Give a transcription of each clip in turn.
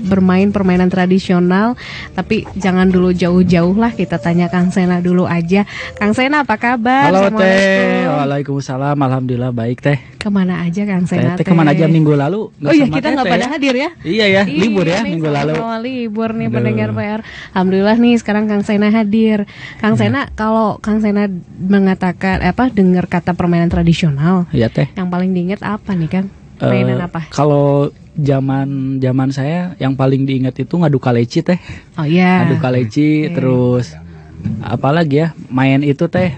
bermain permainan tradisional, tapi jangan dulu jauh-jauh lah, kita tanya Kang Sena dulu aja. Kang Sena apa kabar? Halo Teh, waalaikumsalam, alhamdulillah baik Teh. Kemana aja Kang Sena? Teh kemana aja minggu lalu? Oh iya, kita nggak pada hadir ya? Iya ya, libur ya minggu lalu. Libur nih pendengar PR. Alhamdulillah nih sekarang Kang Sena hadir. Kang Sena, kalau Kang Sena mengatakan dengar kata permainan tradisional, iya Teh. Yang paling diingat apa nih Kang? Permainan apa? Kalau zaman saya yang paling diingat itu ngadu kaleci Teh. Oh iya. Ngadu kaleci, terus apalagi ya, main itu Teh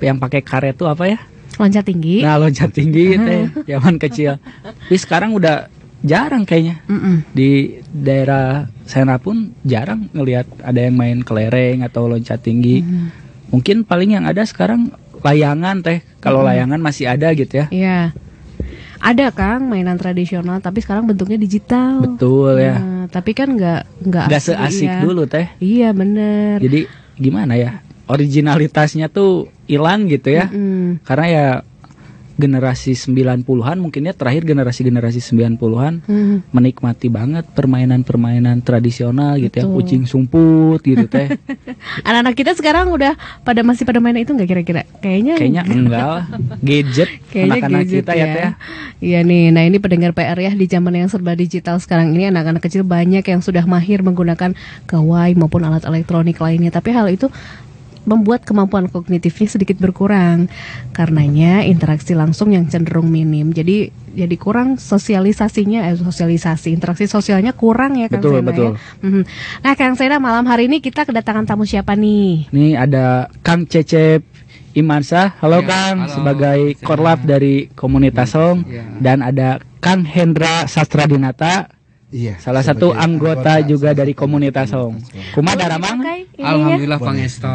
yang pakai karet tuh apa ya? Loncat tinggi. Nah, loncat tinggi Teh zaman kecil. Tapi sekarang udah jarang kayaknya. Di daerah sana pun jarang ngelihat ada yang main kelereng atau loncat tinggi. Mungkin paling yang ada sekarang layangan Teh. Kalau layangan masih ada gitu ya. Iya. Ada Kang mainan tradisional, tapi sekarang bentuknya digital. Betul ya. Tapi kan nggak seasik dulu Teh. Iya bener. Jadi gimana ya? Originalitasnya tuh hilang gitu ya. Karena ya generasi 90-an mungkin ya, terakhir generasi 90-an menikmati banget permainan-permainan tradisional gitu. Betul. Ya, kucing sumput gitu Teh. Anak-anak kita sekarang masih pada main itu nggak kira-kira? Kayaknya enggak lah. Gadget anak-anak kita ya Teh. Iya nih, nah ini pendengar PR ya, di zaman yang serba digital sekarang ini anak-anak kecil banyak yang sudah mahir menggunakan gawai maupun alat elektronik lainnya. Tapi hal itu membuat kemampuan kognitifnya sedikit berkurang. Karenanya interaksi langsung yang cenderung minim. Jadi kurang interaksi sosialnya kurang ya Kang Sena. Betul. Ya. Nah Kang Sena, malam hari ini kita kedatangan tamu siapa nih? Nih ada Kang Cecep Imansah. Halo ya, Kang, halo. Sebagai korlap dari komunitas Hong. Dan ada Kang Hendra Sastradinata. Iya, salah satu anggota juga dari komunitas Hong. Kumaha daramang? Alhamdulillah Pangesto.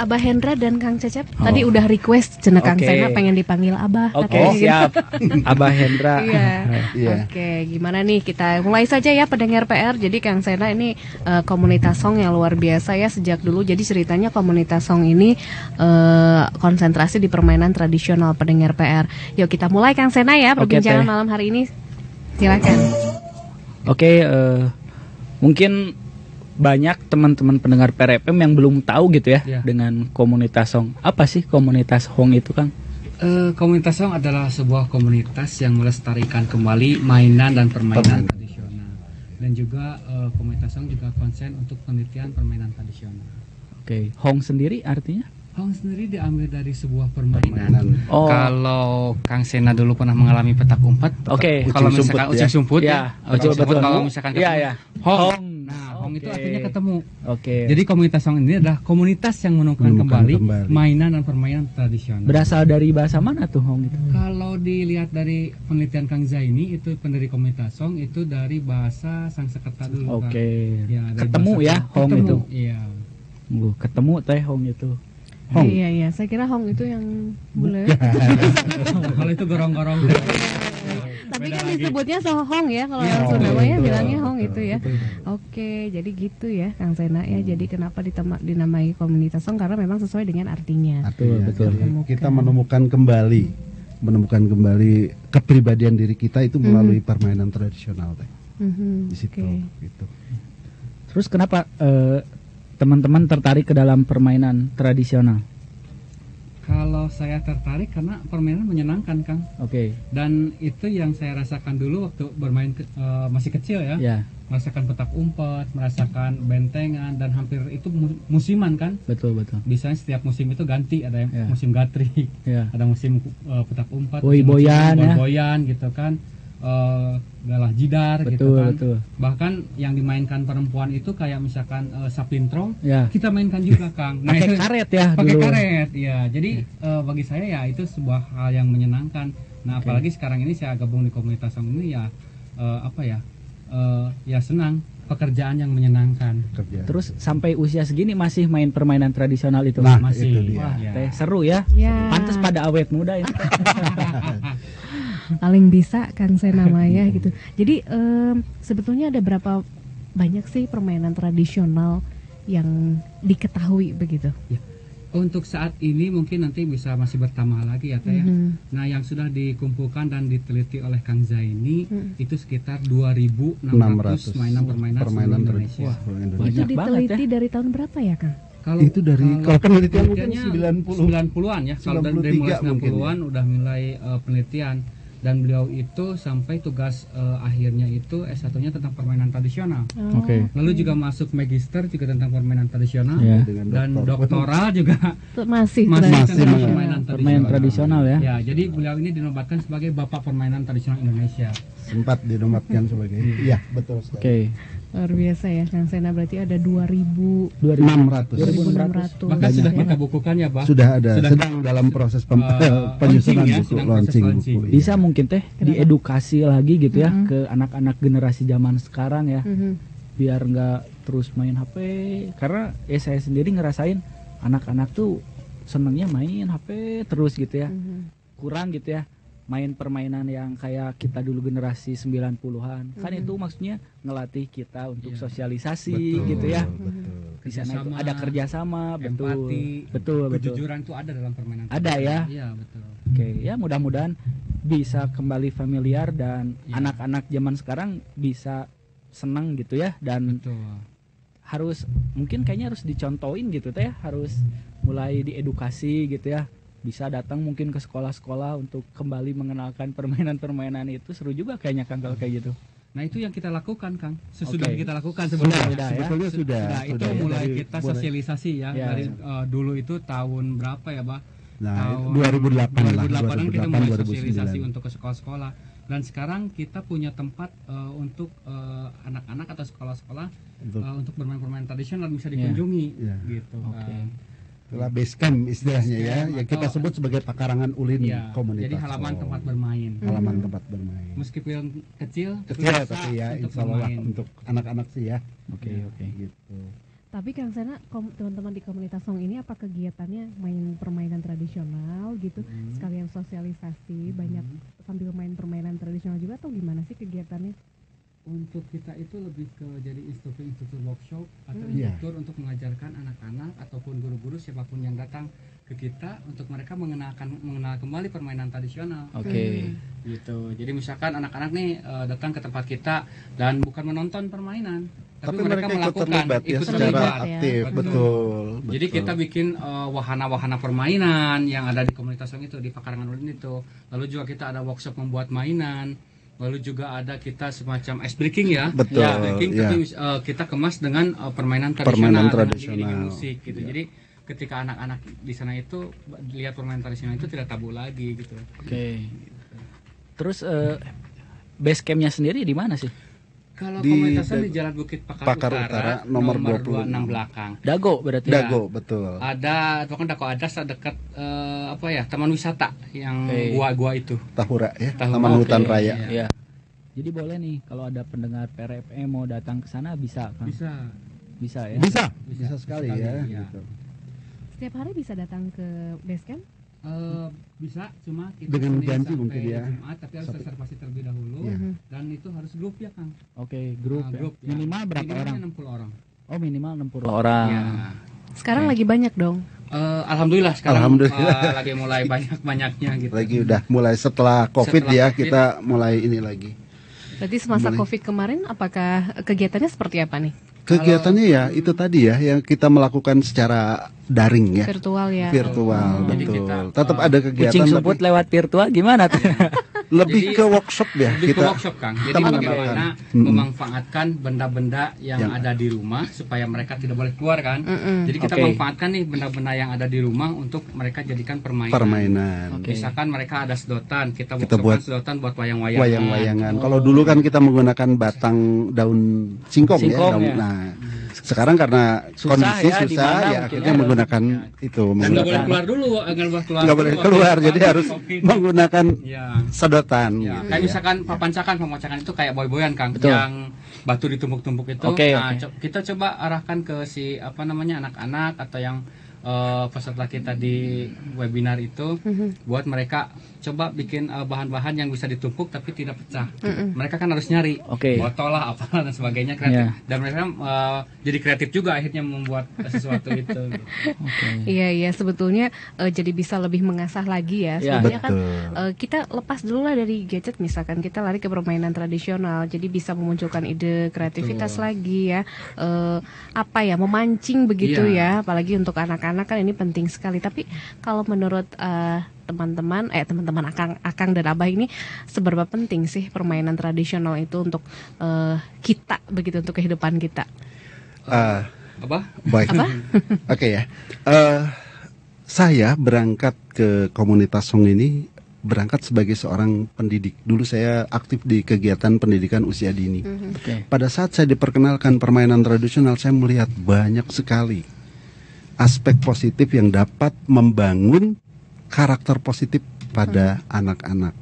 Abah Hendra dan Kang Cecep tadi udah request cenah Kang Sena pengen dipanggil Abah. Siap. Abah Hendra. Iya. Oke, gimana nih, kita mulai saja ya pendengar PR. Jadi Kang Sena ini komunitas Hong yang luar biasa ya sejak dulu. Jadi ceritanya komunitas Hong ini konsentrasi di permainan tradisional pendengar PR. Yuk kita mulai Kang Sena ya perbincangan malam hari ini. Silakan. Oke, mungkin banyak teman-teman pendengar PRFM yang belum tahu gitu ya dengan komunitas Hong. Apa sih komunitas Hong itu, Kang? Komunitas Hong adalah sebuah komunitas yang melestarikan kembali mainan dan permainan tradisional. Dan juga komunitas Hong juga konsen untuk penelitian permainan tradisional. Oke, Hong sendiri artinya? Hong sendiri diambil dari sebuah permainan. Kalau Kang Sena dulu pernah mengalami petak umpet. Kalau misalkan ucing sumput kalau misalkan Hong. Nah, Hong itu artinya ketemu. Jadi komunitas Hong ini adalah komunitas yang menemukan kembali mainan dan permainan tradisional. Berasal dari bahasa mana tuh Hong itu? Kalau dilihat dari penelitian Kang Zaini, itu pendiri komunitas Hong itu dari bahasa Sanskerta dulu. Ya, ketemu ya Hong itu. Iya. Ketemu teh Hong itu. Hong. Iya, saya kira Hong itu yang bule. Kalau itu gorong-gorong. Tapi kan disebutnya Hong ya, kalau orang Surabaya bilangnya Hong itu ya. Oke, jadi gitu ya Kang Sena ya. Jadi kenapa dinamai komunitas Hong, karena memang sesuai dengan artinya. Betul. Kita menemukan kembali kepribadian diri kita itu melalui permainan tradisional teh. Di situ gitu. Terus kenapa teman-teman tertarik ke dalam permainan tradisional? Kalau saya tertarik karena permainan menyenangkan, Kang. Dan itu yang saya rasakan dulu waktu bermain masih kecil ya. Merasakan petak umpet, merasakan bentengan, dan hampir itu musiman kan. Betul. Biasanya setiap musim itu ganti, ada yang musim gatri, ada musim petak umpet, boyan gitu kan. Galah jidar gitu kan. Bahkan yang dimainkan perempuan itu kayak misalkan sapintrong, kita mainkan juga Kang. Pakai karet ya. Pakai karet ya. Jadi bagi saya ya itu sebuah hal yang menyenangkan. Nah apalagi sekarang ini saya gabung di komunitas ini ya ya senang, pekerjaan yang menyenangkan. Terus sampai usia segini masih main permainan tradisional itu? Masih. Itu dia. Wah, seru ya. Pantes pada awet muda ini. Paling bisa Kang Sena Maya gitu. Jadi sebetulnya ada berapa banyak sih permainan tradisional yang diketahui begitu? Untuk saat ini mungkin nanti bisa masih bertambah lagi ya Teh ya. Nah yang sudah dikumpulkan dan diteliti oleh Kang Zaini itu sekitar 2.600 permainan Indonesia. Itu diteliti dari tahun berapa ya Kang? Kalau itu dari kalau penelitian mungkin 90-an ya. Kalau dari mulai 90-an udah mulai penelitian. Dan beliau itu sampai tugas akhirnya itu S1-nya tentang permainan tradisional. Lalu juga masuk magister juga tentang permainan tradisional dan doktoral juga masih tentang permainan tradisional ya. Ya, jadi beliau ini dinobatkan sebagai Bapak Permainan Tradisional Indonesia. Sempat dinobatkan sebagai. Iya, betul sekali. Luar biasa ya Kang Sena, berarti ada 2.600. Bahkan sudah kita bukukan ya Pak. Sudah ada, sedang dalam proses penyusunan buku, launching buku. Bisa mungkin Teh diedukasi lagi gitu ya ke anak-anak generasi zaman sekarang ya. Biar nggak terus main HP, karena saya sendiri ngerasain anak-anak tuh senengnya main HP terus gitu ya. Kurang gitu ya main permainan yang kayak kita dulu generasi 90-an. Kan itu maksudnya ngelatih kita untuk sosialisasi gitu ya. Di sana itu ada kerjasama, betul. Kejujuran itu ada dalam permainan. Ada ya. Iya, betul. Oke, ya mudah-mudahan bisa kembali familiar dan anak-anak zaman sekarang bisa senang gitu ya, dan harus mungkin kayaknya harus dicontohin gitu Teh, harus mulai diedukasi gitu ya. Bisa datang mungkin ke sekolah-sekolah untuk kembali mengenalkan permainan-permainan itu. Seru juga kayaknya Kang kalau kayak gitu. Nah itu yang kita lakukan Kang. Sudah kita lakukan sebenarnya. Sebetulnya sudah. Nah itu mulai kita sosialisasi ya. Dari dulu itu tahun berapa ya Pak? Nah, 2008 kita mulai sosialisasi untuk ke sekolah-sekolah. Dan sekarang kita punya tempat untuk anak-anak atau sekolah-sekolah untuk bermain-permainan tradisional bisa dikunjungi gitu. Itulah base camp istilahnya ya, yang kita sebut sebagai pakarangan ulin komunitas. Jadi halaman tempat bermain. Halaman tempat bermain. Meskipun kecil tapi ya insya Allah untuk anak-anak sih ya. Oke. Gitu. Tapi Kang Sena, teman-teman di komunitas Song ini apa kegiatannya main permainan tradisional gitu, sekalian sosialisasi, banyak sambil main permainan tradisional juga, atau gimana sih kegiatannya? Untuk kita itu lebih ke jadi instruktur workshop atau instruktur untuk mengajarkan anak-anak ataupun guru-guru siapapun yang datang ke kita untuk mereka mengenal kembali permainan tradisional. Gitu. Jadi misalkan anak-anak nih datang ke tempat kita dan bukan menonton permainan, tapi mereka melakukan ikut terlibat aktif. Betul. Jadi kita bikin wahana-wahana permainan yang ada di komunitas itu, di Pakarangan Ulin itu. Lalu juga kita ada workshop membuat mainan. Lalu juga ada kita semacam ice breaking ya. Betul. Tapi kita kemas dengan permainan tradisional, musik gitu. Jadi ketika anak-anak di sana itu lihat permainan tradisional itu tidak tabu lagi gitu. Terus base campnya sendiri di mana sih? Kalau komunitasnya di Jalan Bukit Pakar Utara nomor 26 belakang. Dago berarti. Dago, betul. Ada Dago Adas dekat taman wisata yang gua itu. Tahura ya. Taman Hutan Raya. Iya. Jadi boleh nih kalau ada pendengar PRFM mau datang ke sana bisa kan? Bisa ya. Bisa sekali ya. Gitu. Setiap hari bisa datang ke base camp? Bisa, cuma kita dengan janji mungkin ya. Jumat, tapi harus reservasi terlebih dahulu dan itu harus grup ya Kang. Grup. Minimal berapa orang? 60 orang. Oh, minimal 60 orang. Ya. Sekarang lagi banyak dong. Alhamdulillah sekarang lagi mulai banyak-banyaknya gitu. Lagi udah mulai setelah Covid kita mulai ini lagi. Berarti semasa Covid kemarin apakah kegiatannya seperti apa nih? Kegiatannya ya itu tadi ya yang kita melakukan secara daring ya. Virtual ya. Betul. Tetap ada kegiatan. Kucing sebut lewat virtual gimana tuh? Lebih ke workshop ya. Lebih ke workshop Kang. Jadi bagaimana memanfaatkan benda-benda yang ada di rumah supaya mereka tidak boleh keluar kan. Jadi kita manfaatkan nih benda-benda yang ada di rumah untuk mereka jadikan permainan. Misalkan mereka ada sedotan, kita buat sedotan buat wayang-wayangan. Kalau dulu kan kita menggunakan batang daun singkong ya. Nah, sekarang karena kondisi susah ya akhirnya menggunakan itu. Dan nggak boleh keluar dulu, nggak boleh keluar, jadi harus menggunakan sedotan. Ya, kayak misalkan pemancakan itu kayak boy-boyan Kang, yang batu ditumpuk-tumpuk itu. Nah, kita coba arahkan ke si anak-anak atau yang peserta kita di webinar itu buat mereka coba bikin bahan-bahan yang bisa ditumpuk tapi tidak pecah. Mereka kan harus nyari botol lah, apalah dan sebagainya, kreatif. Dan mereka jadi kreatif juga akhirnya membuat sesuatu itu. Iya, sebetulnya jadi bisa lebih mengasah lagi ya. Sebenarnya kan kita lepas dulu lah dari gadget, misalkan kita lari ke permainan tradisional, jadi bisa memunculkan ide kreativitas lagi ya. Memancing begitu ya, apalagi untuk anak-anak kan ini penting sekali. Tapi kalau menurut teman-teman Akang dan Abah ini, seberapa penting sih permainan tradisional itu untuk kita begitu, untuk kehidupan kita? Baik. Oke ya. Saya berangkat ke komunitas Song ini berangkat sebagai seorang pendidik. Dulu saya aktif di kegiatan pendidikan usia dini. Pada saat saya diperkenalkan permainan tradisional, saya melihat banyak sekali aspek positif yang dapat membangun karakter positif pada anak-anak.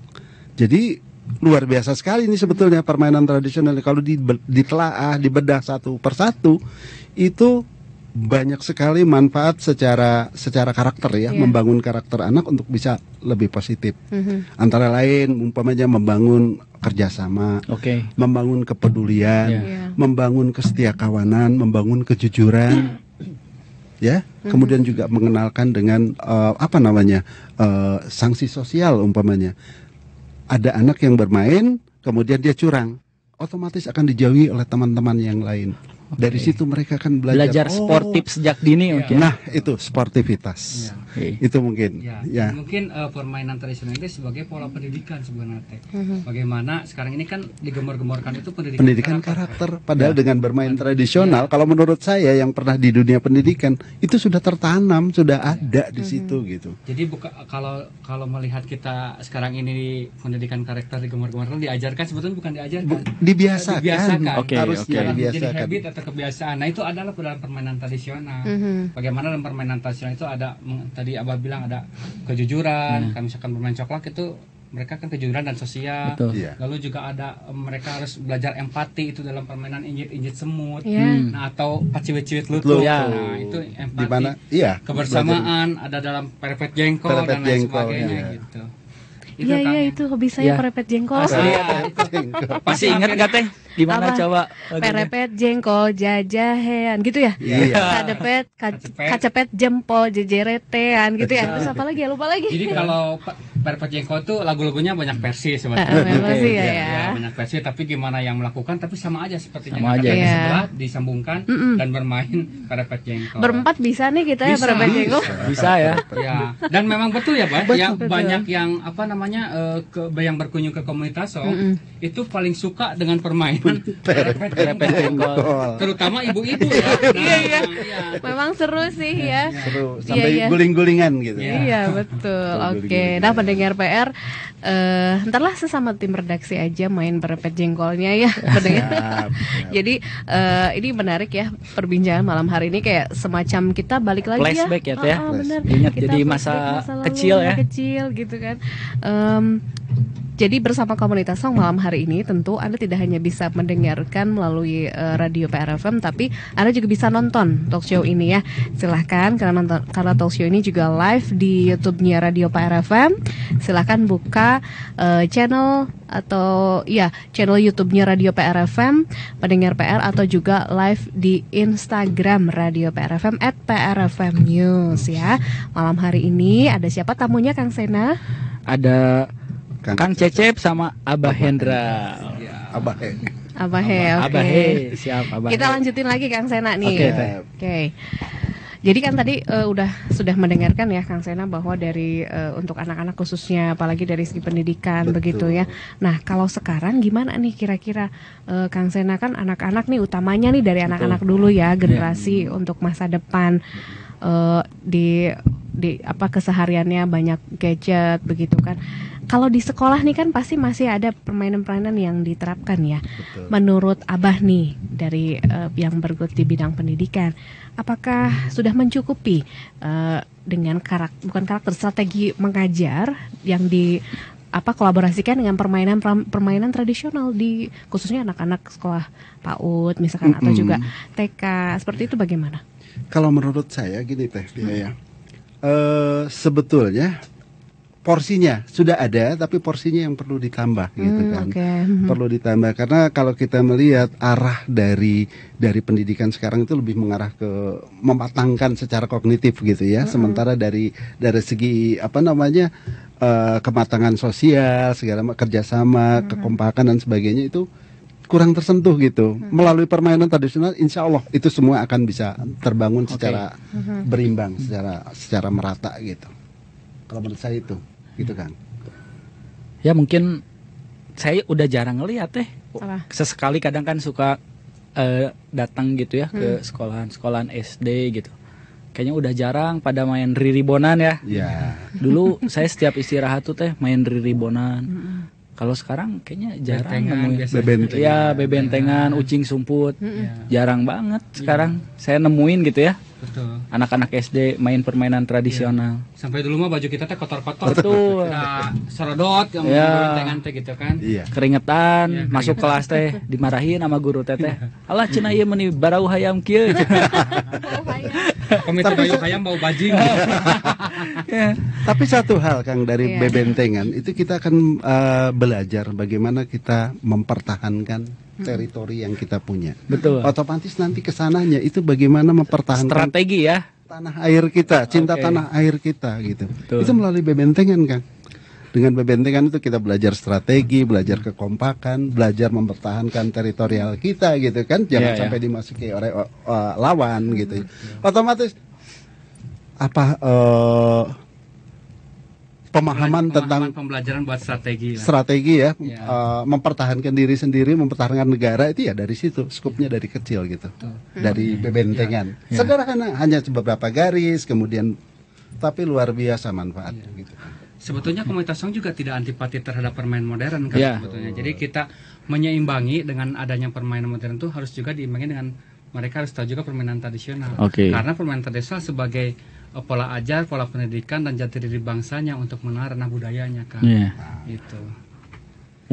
Jadi luar biasa sekali ini sebetulnya permainan tradisional. Kalau ditelaah, dibedah satu persatu, itu banyak sekali manfaat secara karakter ya, membangun karakter anak untuk bisa lebih positif. Antara lain umpamanya membangun kerjasama, membangun kepedulian, membangun kesetiakawanan, membangun kejujuran. Ya, kemudian juga mengenalkan dengan sanksi sosial. Umpamanya ada anak yang bermain kemudian dia curang, otomatis akan dijauhi oleh teman-teman yang lain. Dari situ mereka akan belajar sportif sejak dini. Nah, itu sportivitas. Itu mungkin. Mungkin permainan tradisional itu sebagai pola pendidikan sebenarnya. Bagaimana sekarang ini kan digembar-gemborkan itu pendidikan karakter. Padahal dengan bermain tradisional, kalau menurut saya yang pernah di dunia pendidikan itu sudah tertanam, sudah ada di situ gitu. Jadi kalau melihat kita sekarang ini pendidikan karakter digembar-gemborkan, diajarkan, sebetulnya bukan diajarkan, dibiasakan. Harus dibiasakan. Jadi habit atau kebiasaan. Nah, itu adalah dalam permainan tradisional. Bagaimana dalam permainan tradisional itu ada, tadi Abah bilang ada kejujuran. Kalau misalkan bermain coklat itu mereka kan kejujuran dan sosial. Lalu juga ada mereka harus belajar empati, itu dalam permainan injit semut. Nah, atau paciwit-ciwit lutut. Nah, itu empati. Dimana, kebersamaan ada dalam perepet jengkol dan lain sebagainya gitu. Iya, itu hobi saya, perepet jengkol. Pasti ingat nggak Teh? Gimana coba? Perepet jengkol jajahean gitu ya? Kadepet kacepet jempol jejeretean gitu ya. Terus apa lagi ya? Lupa lagi. Jadi kalau perepet jengkol tuh lagu-lagunya banyak versi sebenarnya. Banyak versi, tapi gimana yang melakukan, tapi sama aja sepertinya. Sama aja. Sebelah disambungkan dan bermain perepet jengkol. Berempat bisa nih kita ya perepet jengkol. Bisa ya. Dan memang betul ya, Pak. Yang banyak yang yang berkunjung ke komunitas Song itu paling suka dengan permainan perepet jengkol. Terutama ibu-ibu ya. Iya. Memang seru sih ya. Seru sampai guling-gulingan gitu. Iya, betul. Oke. Nah, pendengar PR, entarlah sesama tim redaksi aja main perepet jengkolnya ya. Jadi ini menarik ya perbincangan malam hari ini, kayak semacam kita balik lagi flashback ya. Benar. Ingat jadi masa kecil ya. Kecil gitu kan. Jadi bersama komunitas Song malam hari ini tentu Anda tidak hanya bisa mendengarkan melalui radio PR FM, tapi Anda juga bisa nonton talk show ini ya. Silahkan, karena talk show ini juga live di YouTube-nya Radio PR FM. Silahkan buka channel YouTube-nya Radio PR FM, pendengar PR, atau juga live di Instagram Radio PR FM @PRFM_News ya. Malam hari ini ada siapa tamunya, Kang Sena? Ada Kang Cecep sama Abah Hendra. Abah He. Siap Abah. Kita lanjutin lagi Kang Sena nih. Oke. Jadi kan tadi sudah mendengarkan ya Kang Sena bahwa dari untuk anak-anak khususnya, apalagi dari segi pendidikan. Betul. Begitu ya. Nah, kalau sekarang gimana nih kira-kira Kang Sena, kan anak-anak nih utamanya nih dari anak-anak dulu ya, generasi untuk masa depan, di kesehariannya banyak gadget begitu kan. Kalau di sekolah nih kan pasti masih ada permainan-permainan yang diterapkan ya. Betul. Menurut Abah nih dari yang bergelut di bidang pendidikan, apakah sudah mencukupi dengan bukan strategi mengajar yang kolaborasikan dengan permainan tradisional di khususnya anak-anak sekolah PAUD misalkan atau juga TK, seperti itu bagaimana? Kalau menurut saya gini Teh ya. Sebetulnya porsinya sudah ada, tapi porsinya yang perlu ditambah gitu kan. Perlu ditambah karena kalau kita melihat arah dari pendidikan sekarang itu lebih mengarah ke mematangkan secara kognitif gitu ya. Sementara dari segi kematangan sosial, segala kerjasama, kekompakan dan sebagainya itu kurang tersentuh gitu. Melalui permainan tradisional, insya Allah itu semua akan bisa terbangun secara berimbang, secara merata gitu. Kalau menurut saya itu. Gitu kan. Ya mungkin saya udah jarang ngelihat sesekali kadang kan suka datang gitu ya ke sekolahan SD gitu. Kayaknya udah jarang pada main riribonan ya. Dulu saya setiap istirahat tuh main riribonan. Kalau sekarang kayaknya jarang nemuin. Bebentengan, ucing sumput. Jarang banget sekarang saya nemuin gitu ya. Betul. Anak-anak SD main permainan tradisional. Sampai dulu mah baju kita kotor-kotor. Betul. Kita serodot yang gitu kan. Keringetan, masuk kelas dimarahin sama guru teh. Alah cenah ieu meuni barau hayam kieu. Komite bayu hayam bau bajing. Tapi satu hal Kang dari bebentengan itu kita akan belajar bagaimana kita mempertahankan teritori yang kita punya. Betul. Otomatis nanti kesananya itu bagaimana mempertahankan strategi ya tanah air kita, cinta tanah air kita gitu. Betul. Itu melalui bebentengan Kang. Dengan bebentengan itu kita belajar strategi, belajar kekompakan, belajar mempertahankan teritorial kita gitu kan. Jangan sampai dimasuki oleh lawan gitu. Otomatis pemahaman tentang pembelajaran buat strategi ya. Mempertahankan diri sendiri, mempertahankan negara itu ya dari situ, skupnya dari kecil gitu. Dari bebentengan. Sederhana, hanya beberapa garis, kemudian tapi luar biasa manfaatnya gitu. Sebetulnya komunitas song juga tidak antipati terhadap permainan modern kan sebetulnya. Jadi kita menyeimbangi dengan adanya permainan modern itu harus juga diimbangi dengan mereka harus tahu juga permainan tradisional. Karena permainan tradisional sebagai pola ajar, pola pendidikan dan jati diri bangsanya untuk mengenal ranah budayanya kan. Itu.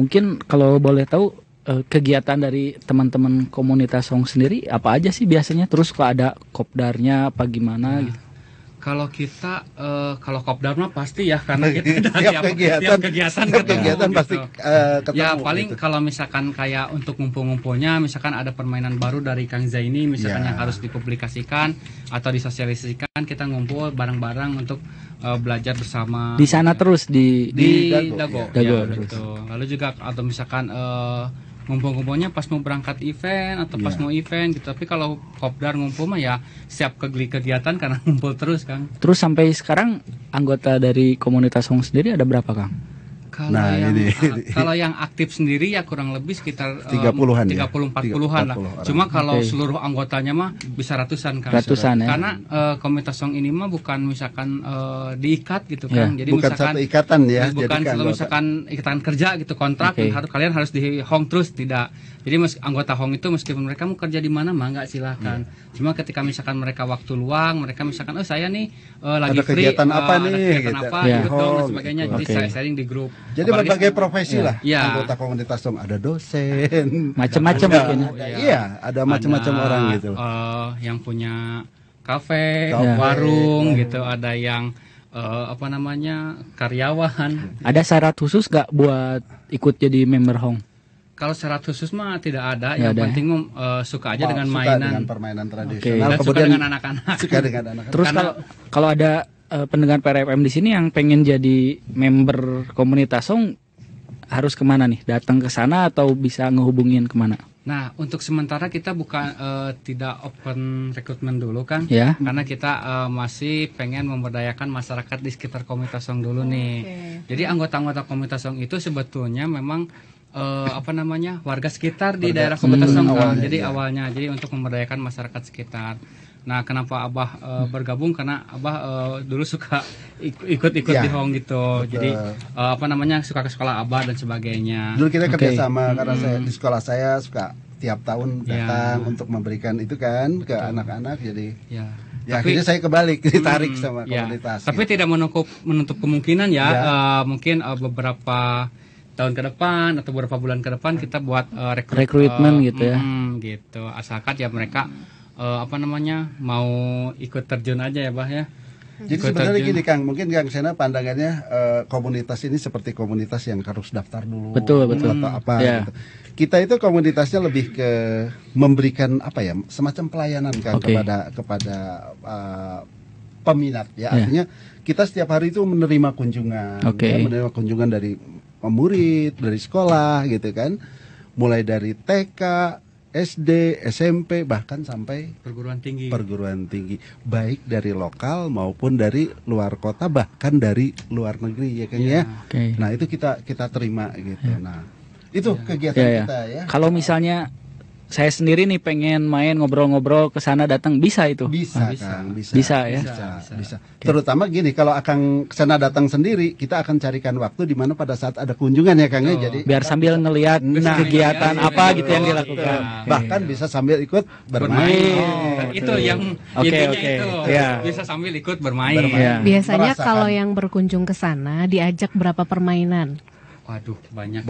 Mungkin kalau boleh tahu kegiatan dari teman-teman komunitas song sendiri apa aja sih biasanya? Terus kalau ada kopdarnya apa gimana gitu? Kalau kita kalau kopdar mah pasti ya karena kita tiap kegiatan pasti ketemu. Ya paling gitu. Kalau misalkan kayak untuk ngumpul-ngumpulnya misalkan ada permainan baru dari Kang Zaini misalkan yang harus dipublikasikan atau disosialisasikan, kita ngumpul bareng-bareng untuk belajar bersama. Di sana terus di Dago. Betul. Lalu juga atau misalkan ngumpul-ngumpulnya pas mau berangkat event atau pas mau event gitu. Tapi kalau kopdar ngumpul mah ya siap kegiatan karena ngumpul terus Kang. Terus sampai sekarang anggota dari komunitas song sendiri ada berapa Kang? Kalau yang aktif sendiri ya kurang lebih sekitar 30-an 40-an lah. Cuma kalau seluruh anggotanya mah bisa ratusan Kang. Karena komunitas song ini mah bukan misalkan diikat gitu kan. Jadi bukan misalkan satu ikatan ya. Bukan selalu misalkan ikatan kerja gitu kontrak kalian harus di Hong terus tidak. Jadi anggota Hong itu meskipun mereka mau kerja di mana mah enggak silahkan. Cuma ketika misalkan mereka waktu luang, mereka misalkan saya nih lagi ada free kegiatan apa nih gitu. Dan sebagainya. Jadi saya sharing di grup. Jadi berbagai profesi lah anggota komunitas song, ada dosen, macam-macam mungkin. Ada macam-macam orang gitu. Yang punya kafe, warung gitu, ada yang karyawan. Ada syarat khusus gak buat ikut jadi member Hong? Kalau syarat khusus mah tidak ada. Yang penting suka aja dengan mainan. Dengan permainan tradisional. Suka dengan anak-anak. Terus kalau ada pendengar PRFM di sini yang pengen jadi member komunitas song harus kemana nih? Datang ke sana atau bisa ngehubungin kemana? Nah, untuk sementara kita bukan tidak open recruitment dulu kan, karena kita masih pengen memberdayakan masyarakat di sekitar komunitas song dulu nih. Jadi anggota-anggota komunitas song itu sebetulnya memang warga sekitar di daerah komunitas song kan. Jadi awalnya jadi untuk memberdayakan masyarakat sekitar. Nah, kenapa Abah bergabung? Karena Abah dulu suka ikut-ikut di Hong gitu. Betul. Jadi suka ke sekolah Abah dan sebagainya. Dulu kita kerjasama karena saya di sekolah saya suka tiap tahun datang untuk memberikan itu kan ke anak-anak. Jadi akhirnya saya kebalik ditarik sama komunitas. Tapi tidak menutup kemungkinan mungkin beberapa tahun ke depan atau beberapa bulan ke depan kita buat rekrutmen gitu ya. Gitu. Asalkan ya mereka mau ikut terjun aja ya Bah ya. Jadi sebenarnya gini Kang, mungkin Kang Sena pandangannya komunitas ini seperti komunitas yang harus daftar dulu betul atau apa gitu. Kita itu komunitasnya lebih ke memberikan semacam pelayanan Kang kepada peminat ya. Artinya kita setiap hari itu menerima kunjungan, menerima kunjungan dari murid, dari sekolah gitu kan. Mulai dari TK, SD, SMP, bahkan sampai perguruan tinggi, baik dari lokal maupun dari luar kota, bahkan dari luar negeri ya kan ya. Nah itu kita terima gitu. Nah itu kegiatan kita ya. Kalau misalnya saya sendiri nih pengen main ngobrol-ngobrol ke sana datang bisa itu? Bisa. Bisa. Terutama gini, kalau Akang ke sana datang sendiri, kita akan carikan waktu di mana pada saat ada kunjungan ya Kang ya. Jadi biar sambil ngelihat kegiatan apa gitu yang dilakukan. Bahkan bisa sambil ikut bermain. Itu yang intinya itu. Bisa sambil ikut bermain. Biasanya kalau yang berkunjung ke sana diajak berapa permainan? Waduh, banyak.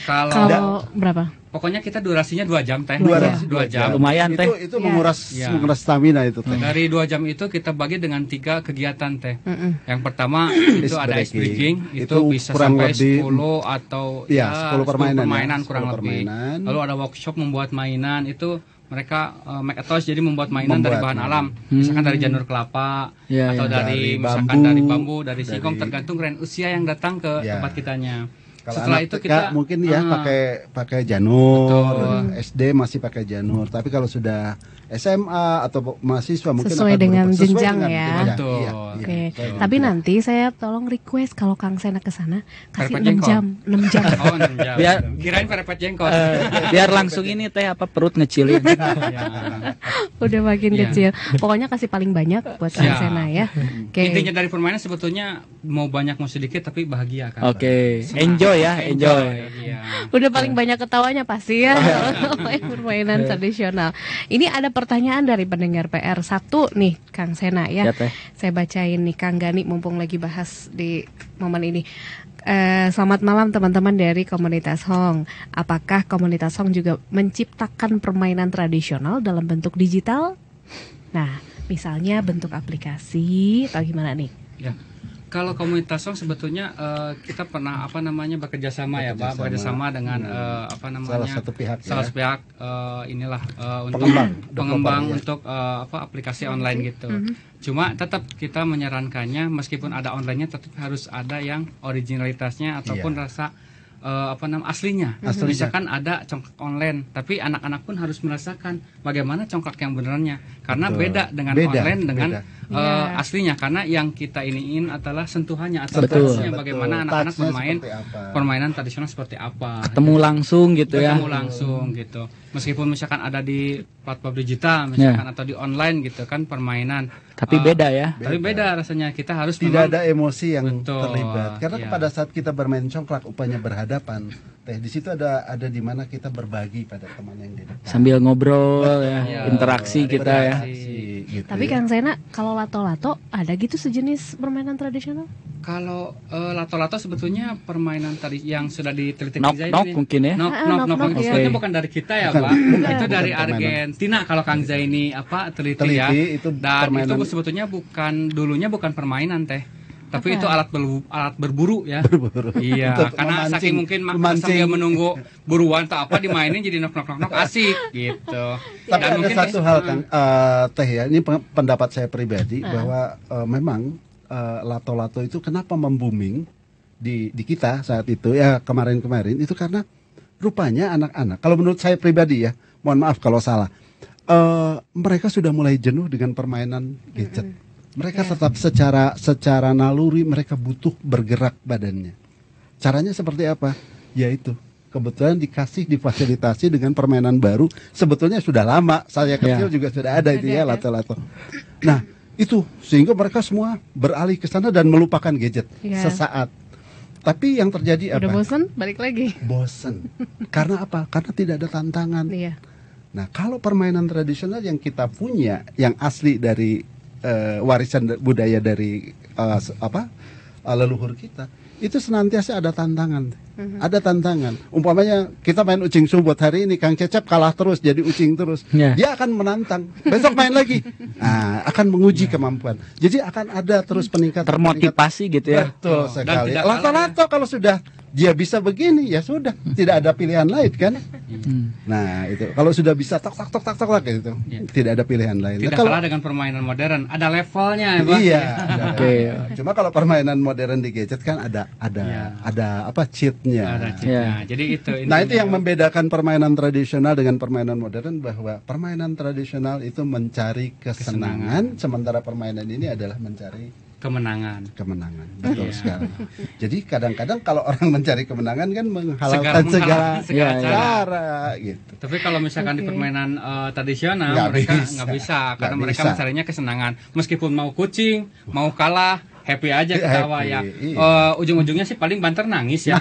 Kalau berapa? Pokoknya kita durasinya 2 jam teh. 2 jam. Lumayan teh. Itu menguras stamina itu teh. Dari 2 jam itu kita bagi dengan 3 kegiatan teh. Yang pertama itu ada ice breaking, itu bisa sampai 10 atau 10 permainan kurang lebih. Lalu ada workshop membuat mainan, itu mereka make a toys, jadi membuat mainan dari bahan alam, misalkan dari janur kelapa atau dari misalkan dari bambu, dari singkong, tergantung usia yang datang ke tempat kitanya. Kalau setelah itu kita mungkin pakai janur, SD masih pakai janur, tapi kalau sudah SMA atau mahasiswa mungkin sesuai dengan jenjang ya. Oke. Tapi nanti saya tolong request kalau Kang Sena ke sana kasih 6 jam. Oh, 6 jam. Kirain perepet jengkol. Biar langsung ini teh perut ngecilin. Udah makin kecil. Pokoknya kasih paling banyak buat Kang Sena ya. Intinya dari permainan sebetulnya mau banyak mau sedikit tapi bahagia kan. Enjoy. Udah paling banyak ketawanya pasti ya. Permainan tradisional. Ini ada pertanyaan dari pendengar PR 1 nih Kang Sena ya. Saya bacain nih Kang Gani mumpung lagi bahas di momen ini. Selamat malam teman-teman dari komunitas Hong. Apakah komunitas Hong juga menciptakan permainan tradisional dalam bentuk digital? Nah, misalnya bentuk aplikasi atau gimana nih? Ya. Kalau komunitas Hong sebetulnya kita pernah bekerja sama ya Pak, bekerja sama dengan salah satu pihak untuk pengembang untuk aplikasi online gitu. Cuma tetap kita menyarankannya meskipun ada online-nya tetap harus ada yang originalitasnya ataupun rasa aslinya. Misalkan ada congklak online, tapi anak-anak pun harus merasakan bagaimana congklak yang benerannya. Karena beda dengan online dengan aslinya. Karena yang kita iniin adalah sentuhannya atau touch-nya, bagaimana anak-anak bermain permainan tradisional seperti apa. Ketemu langsung gitu ya. Ketemu langsung gitu. Meskipun misalkan ada di platform digital misalkan atau di online gitu kan permainan. Tapi beda ya. Tapi beda rasanya. Kita harus tidak ada emosi yang terlibat. Karena pada saat kita bermain congklak upanya berhadapan, di situ ada di mana kita berbagi pada teman yang di depan. Sambil ngobrol interaksi kita ya. Gitu. Tapi Kang Sena, kalau lato-lato ada gitu sejenis permainan tradisional? Kalau lato-lato sebetulnya permainan tadi yang sudah diteliti Nok mungkin ya. Nok sebetulnya bukan dari kita ya Pak. Itu dari Argentina kalau Kang Zaini teliti ya. Dan itu sebetulnya dulunya bukan permainan teh. Tapi itu alat berburu ya. Iya, karena saking mungkin sambil menunggu buruan atau apa dimainin jadi nok asik gitu. Tapi dan ada satu hal Kang Teh ya, ini pendapat saya pribadi bahwa memang lato-lato itu kenapa membooming di kita saat itu ya kemarin-kemarin itu karena rupanya anak-anak, kalau menurut saya pribadi ya, mohon maaf kalau salah, mereka sudah mulai jenuh dengan permainan gadget. Mereka tetap secara naluri mereka butuh bergerak badannya. Caranya seperti apa? Yaitu kebetulan difasilitasi dengan permainan baru. Sebetulnya sudah lama, saya kecil juga sudah ada itu ya lato-lato. Nah itu sehingga mereka semua beralih ke sana dan melupakan gadget sesaat. Tapi yang terjadi udah bosan balik lagi. Bosan. Karena apa? Karena tidak ada tantangan. Nah kalau permainan tradisional yang kita punya yang asli dari warisan budaya dari leluhur kita itu senantiasa ada tantangan. Ada tantangan. Umpamanya kita main ucing sumbut hari ini, Kang Cecep kalah terus jadi ucing terus. Dia akan menantang. Besok main lagi. Nah, akan menguji kemampuan. Jadi akan ada terus peningkatan. Termotivasi gitu ya. Betul sekali. Lato-lato kalau sudah dia bisa begini, ya sudah, tidak ada pilihan lain kan. Nah itu kalau sudah bisa tok gitu, tidak ada pilihan lain. Tidak kalah dengan permainan modern, ada levelnya ya Pak. Iya. Cuma kalau permainan modern di gadget kan ada apa cheatnya. Ada cheatnya. Jadi itu. Nah itu yang membedakan permainan tradisional dengan permainan modern, bahwa permainan tradisional itu mencari kesenangan. Sementara permainan ini adalah mencari kemenangan. Betul sekali. Jadi kadang-kadang kalau orang mencari kemenangan kan menghalalkan segala cara gitu. Tapi kalau misalkan di permainan tradisional mereka nggak bisa karena mereka mencarinya kesenangan. Meskipun mau kucing, mau kalah, happy aja ketawa ya. Ujung-ujungnya sih paling banter nangis ya.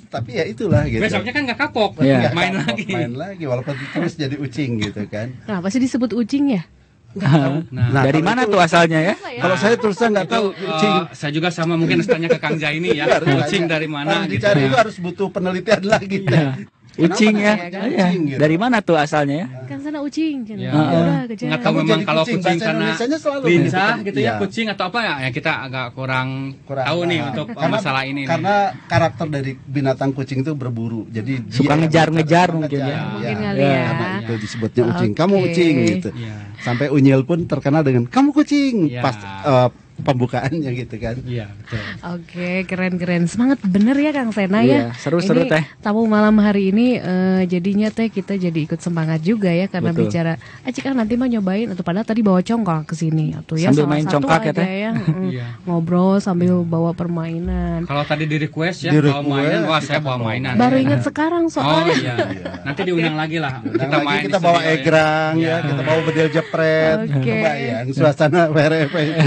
Tapi ya itulah gitu. Besoknya kan nggak kapok, main lagi walaupun terus jadi ucing gitu kan. Kenapa sih disebut ucing ya? Nah, dari mana tuh asalnya ya? Kalau saya terus nggak tahu. Saya juga sama, mungkin harus tanya ke Kang Jaini ya. Ucing dari mana? Gitu dicari itu harus butuh penelitian lagi. Ucing ya, gitu. Dari mana tuh asalnya ya? Kan sana ucing, nggak tahu memang kalau kucing karena lincah gitu ya, kucing atau apa ya, kita agak kurang tahu nih untuk masalah ini. Karena karakter dari binatang kucing itu berburu, jadi suka ngejar-ngejar mungkin ya. Mungkin kali ya. Karena itu disebutnya ucing, kamu ucing gitu. Sampai Unyil pun terkenal dengan kamu kucing pas pembukaannya gitu kan. Iya, betul. Oke, keren-keren. Semangat bener ya Kang Sena ya. Seru-seru teh. Tamu malam hari ini jadinya teh kita jadi ikut semangat juga ya karena bicara Acik nanti mah nyobain atau padahal tadi bawa congkak ke sini atau ya sambil main congkak ya teh. Ngobrol sambil bawa permainan. Kalau tadi di request ya bawa mainan, wah saya bawa mainan. Baru ingat sekarang soalnya. Oh iya. Nanti diundang lagi lah. Kita bawa egrang ya, kita bawa bedil jepret, kebayang suasana WRF ya.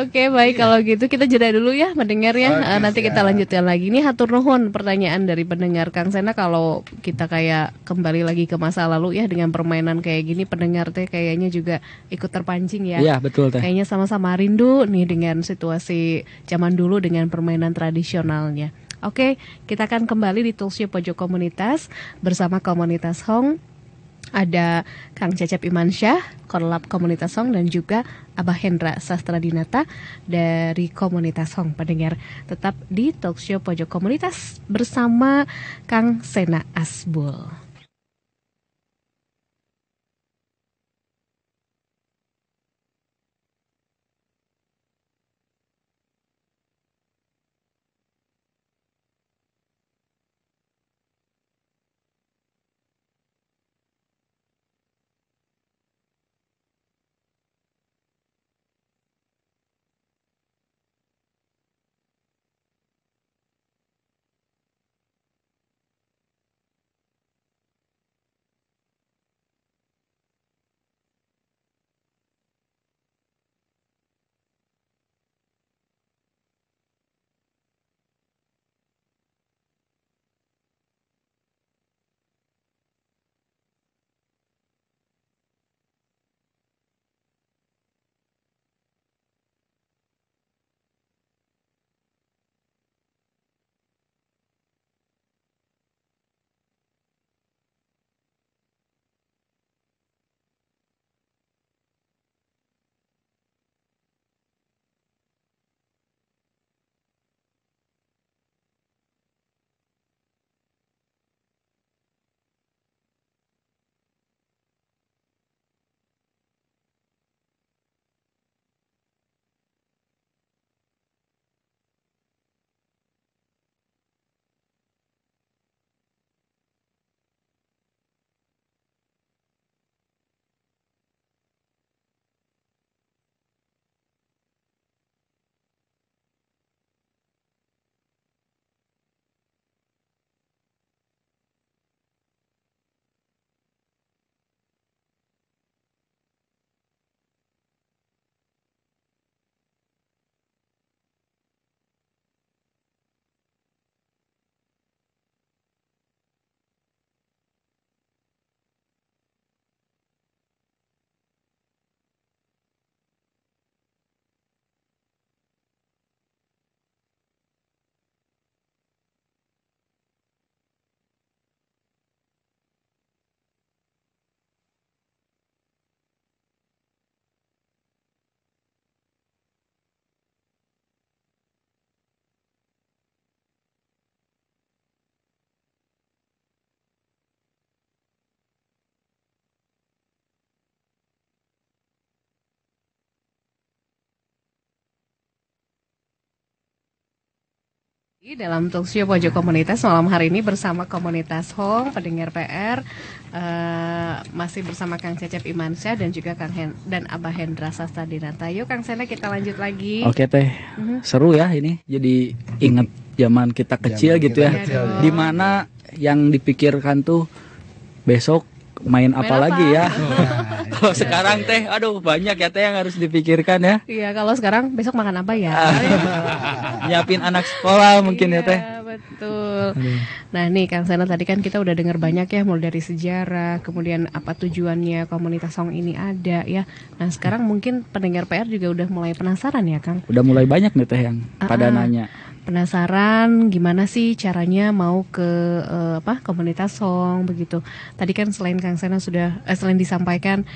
Oke, baik kalau gitu kita jeda dulu ya mendengar ya. Nanti kita lanjutkan lagi. Ini hatur nuhun pertanyaan dari pendengar Kang Sena, kalau kita kayak kembali lagi ke masa lalu ya dengan permainan kayak gini, pendengar teh kayaknya juga ikut terpancing ya. Iya, betul teh. Kayaknya sama-sama rindu nih dengan situasi zaman dulu dengan permainan tradisionalnya. Oke, kita akan kembali di Talkshow Pojok Komunitas bersama Komunitas Hong. Ada Kang Cecep Imansyah, Korlap Komunitas Hong, dan juga Abah Hendra Sastradinata dari Komunitas Hong. Pendengar tetap di Talkshow Pojok Komunitas bersama Kang Sena Asbul. Dalam talkshow Pojok Komunitas malam hari ini bersama Komunitas Hong, pendengar PR, masih bersama Kang Cecep Imansyah dan juga dan Abah Hendra Sastadinata. Yuk Kang Sena, kita lanjut lagi. Oke teh, seru ya ini. Jadi inget zaman kita kecil gitu ya. Dimana yang dipikirkan tuh besok main apa lagi ya. Kalau sekarang teh, aduh banyak ya teh yang harus dipikirkan ya. Iya, kalau sekarang besok makan apa ya? Nyiapin anak sekolah mungkin ya teh. Betul. Nah nih Kang Sena, tadi kan kita udah dengar banyak ya, mulai dari sejarah, kemudian apa tujuannya komunitas Hong ini ada ya. Nah sekarang mungkin pendengar PR juga udah mulai penasaran ya Kang. Udah mulai banyak nih teh yang pada nanya. Penasaran gimana sih caranya mau ke komunitas Hong begitu. Tadi kan selain Kang Sena sudah selain disampaikan